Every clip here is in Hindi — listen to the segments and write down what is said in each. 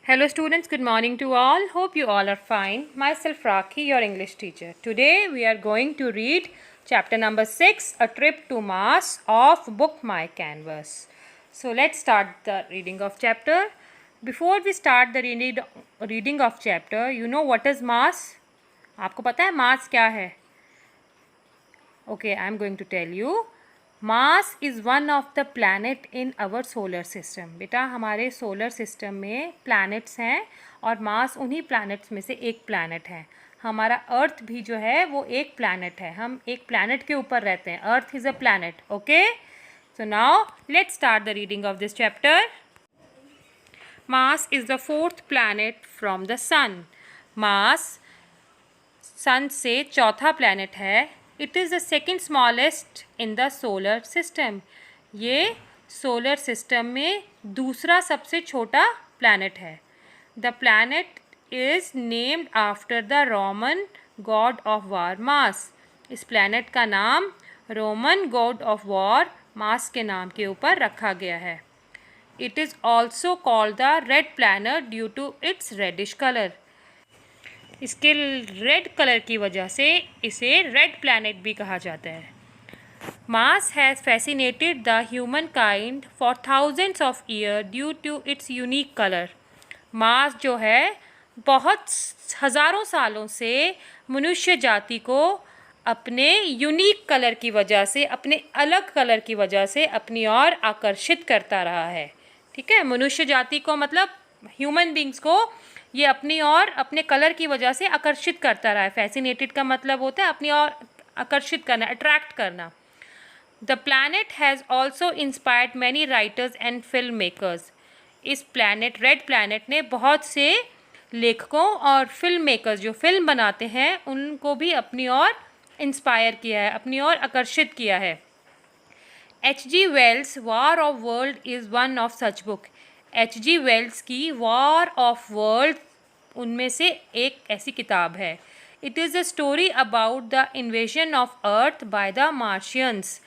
Hello students, good morning to all. Hope you all are fine. Myself Rakhi, your English teacher. Today we are going to read chapter number 6, A Trip to Mars of book My Canvas. So let's start the reading of chapter. Before we start the reading of chapter, you know what is Mars? आपको पता है Mars क्या है? Okay, I am going to tell you. Mars is one of the planet in our solar system. बेटा हमारे सोलर सिस्टम में प्लैनेट्स हैं और मार्स उन्हीं प्लैनेट्स में से एक प्लैनेट है. हमारा अर्थ भी जो है वो एक प्लैनेट है. हम एक प्लैनेट के ऊपर रहते हैं. Earth is a planet. Okay, so now let's start the reading of this chapter. Mars is the fourth planet from the sun. Mars sun से चौथा प्लैनेट है. It is the second smallest in the solar system. ये सोलर सिस्टम में दूसरा सबसे छोटा प्लैनेट है. The planet is named after the Roman god of war Mars. इस प्लैनेट का नाम Roman god of war Mars के नाम के ऊपर रखा गया है. It is also called the red planet due to its reddish colour. इसके रेड कलर की वजह से इसे रेड प्लैनेट भी कहा जाता है. Mars has fascinated the human kind for thousands of year due to its unique colour. Mars जो है बहुत हज़ारों सालों से मनुष्य जाति को अपने यूनिक कलर की वजह से, अपने अलग कलर की वजह से अपनी ओर आकर्षित करता रहा है. ठीक है, मनुष्य जाति को मतलब ह्यूमन बींग्स को ये अपनी ओर अपने कलर की वजह से आकर्षित करता रहा है. फैसिनेटेड का मतलब होता है अपनी ओर आकर्षित करना, अट्रैक्ट करना. The planet has also inspired many writers and film makers. इस प्लैनेट, रेड प्लैनेट ने बहुत से लेखकों और फिल्म मेकर्स जो फिल्म बनाते हैं उनको भी अपनी ओर इंस्पायर किया है, अपनी ओर आकर्षित किया है. H.G. Wells war of world is one of such book. H.G. Wells की वॉर ऑफ वर्ल्ड उनमें से एक ऐसी किताब है. It is a story about the invasion of earth by the Martians.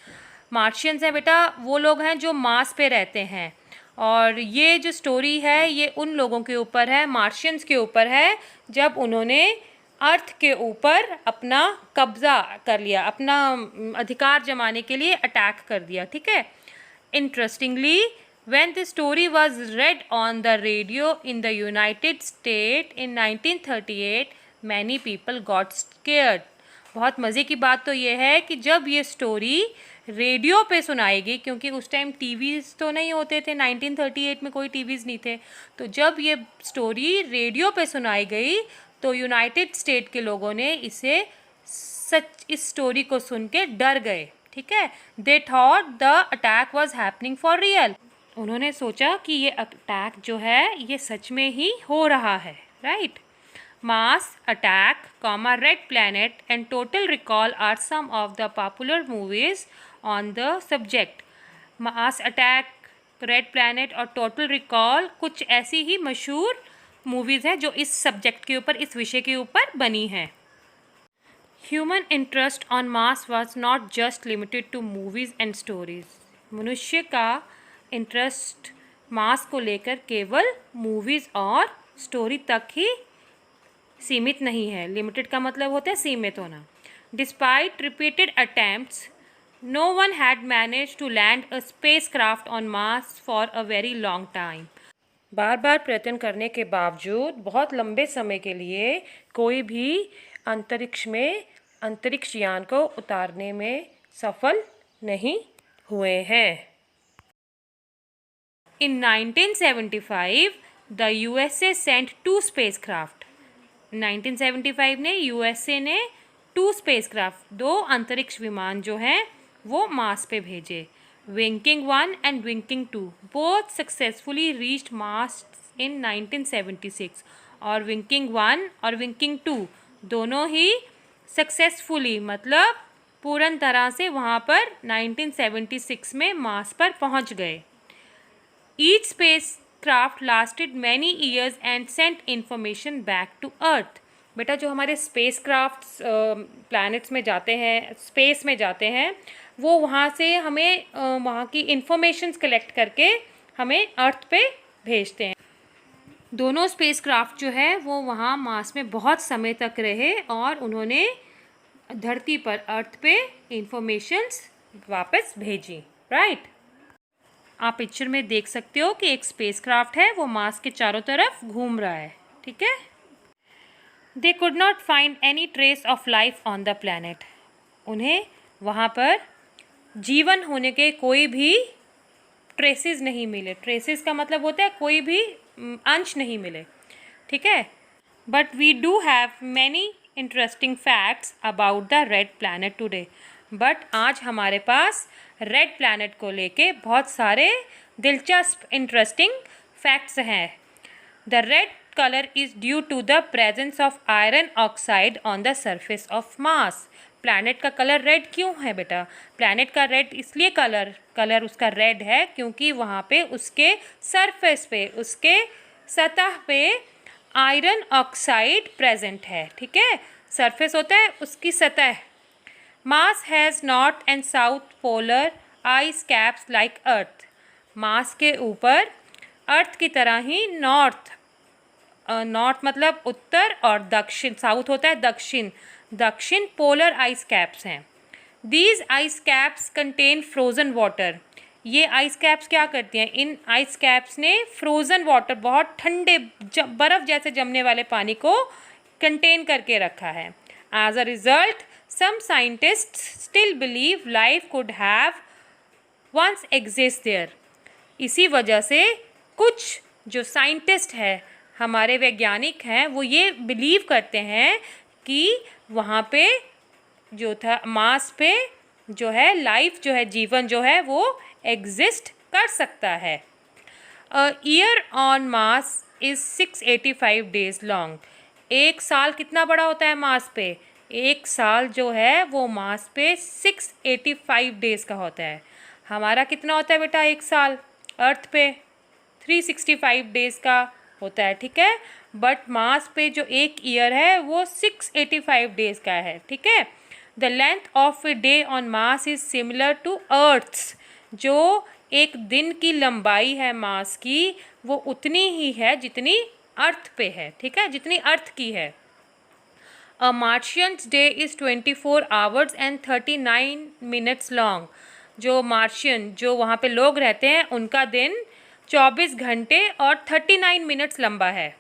Martians हैं बेटा वो लोग हैं जो मार्स पे रहते हैं, और ये जो स्टोरी है ये उन लोगों के ऊपर है, मार्शियंस के ऊपर है, जब उन्होंने अर्थ के ऊपर अपना कब्ज़ा कर लिया, अपना अधिकार जमाने के लिए अटैक कर दिया. ठीक है. Interestingly, when the story was read on the radio in the United States in 1938, many people got scared. बहुत मज़े की बात तो ये है कि जब ये स्टोरी रेडियो पे सुनाई गई, क्योंकि उस टाइम टीवीज़ तो नहीं होते थे, 1938 में कोई टीवीज़ नहीं थे, तो जब ये स्टोरी रेडियो पे सुनाई गई तो यूनाइटेड स्टेट के लोगों ने इस स्टोरी को सुन के डर गए. ठीक है. They thought the attack was happening for real. उन्होंने सोचा कि ये अटैक जो है ये सच में ही हो रहा है. Right. Mars attack, red planet and total recall are some of the popular movies on the subject. Mars attack, red planet और टोटल रिकॉल कुछ ऐसी ही मशहूर मूवीज़ हैं जो इस सब्जेक्ट के ऊपर, इस विषय के ऊपर बनी हैं. Human interest on Mars was not just limited to movies and stories. मनुष्य का इंटरेस्ट मार्स को लेकर केवल मूवीज़ और स्टोरी तक ही सीमित नहीं है. लिमिटेड का मतलब होता है सीमित होना. Despite repeated attempts, no one had manage to land a spacecraft on Mars for a very long time. बार बार प्रयत्न करने के बावजूद बहुत लंबे समय के लिए कोई भी अंतरिक्ष में अंतरिक्ष यान को उतारने में सफल नहीं हुए हैं. In 1975, the USA sent 2 spacecraft. 1975 ने USA ने 2 spacecraft, 2 अंतरिक्ष विमान जो हैं वो मार्स पे भेजे. Viking 1 and Viking 2 both successfully reached Mars in 1976. और Viking 1 और Viking 2 दोनों ही सक्सेसफुली मतलब पूर्ण तरह से वहाँ पर 1976 में मार्स पर पहुँच गए. Each spacecraft lasted many years and sent information back to Earth. बेटा जो हमारे स्पेस क्राफ्ट्स प्लैनेट्स में जाते हैं, स्पेस में जाते हैं, वो वहाँ से हमें वहाँ की इंफॉर्मेशंस कलेक्ट करके हमें अर्थ पे भेजते हैं. दोनों स्पेसक्राफ्ट जो है वो वहाँ मार्स में बहुत समय तक रहे और उन्होंने धरती पर अर्थ पे इंफॉर्मेशंस वापस भेजी, राइट। आप पिक्चर में देख सकते हो कि एक स्पेसक्राफ्ट है वो मार्स के चारों तरफ घूम रहा है, ठीक है। They could not find any trace of life on the planet. उन्हें वहाँ पर जीवन होने के कोई भी ट्रेसेस नहीं मिले। ट्रेसेस का मतलब होता है कोई भी अंश नहीं मिले, ठीक है। But we do have many interesting facts about the red planet today. But आज हमारे पास रेड प्लैनेट को लेके बहुत सारे दिलचस्प इंटरेस्टिंग फैक्ट्स हैं। The red color is due to the presence of iron oxide on the surface of Mars. Planet का कलर रेड क्यों है बेटा? प्लैनेट का रेड इसलिए कलर उसका रेड है क्योंकि वहाँ पे उसके सरफेस पे, उसके सतह पे आयरन ऑक्साइड प्रेजेंट है, ठीक है। सरफेस होता है उसकी सतह। Mars has north and south polar ice caps like earth. Mars के ऊपर अर्थ की तरह ही नॉर्थ मतलब उत्तर और दक्षिण, साउथ होता है दक्षिण पोलर आइस कैप्स हैं। These ice caps contain frozen water. ये आइस कैप्स क्या करती हैं? इन आइस कैप्स ने फ्रोज़न वाटर, बहुत ठंडे बर्फ़ जैसे जमने वाले पानी को कंटेन करके रखा है। As a result some scientist still believe life could have once exist there. इसी वजह से कुछ जो साइंटिस्ट है, हमारे वैज्ञानिक हैं, वो ये बिलीव करते हैं कि वहाँ पे जो था मार्स पे जो है लाइफ जो है, जीवन जो है वो एग्जिस्ट कर सकता है। A year on Mars is 685 days long. एक साल कितना बड़ा होता है मार्स पे? एक साल जो है वो मार्स पे 685 डेज़ का होता है। हमारा कितना होता है बेटा एक साल अर्थ पे? 365 डेज़ का होता है, ठीक है। बट मार्स पे जो एक ईयर है वो 685 डेज़ का है, ठीक है। The length of a day on Mars is similar to earth's. जो एक दिन की लंबाई है मार्स की वो उतनी ही है जितनी अर्थ पे है, ठीक है, जितनी अर्थ की है। A Martians day is 24 hours and 39 minutes long. जो मार्शियन, जो वहाँ पे लोग रहते हैं, उनका दिन 24 घंटे और 39 मिनट्स लंबा है।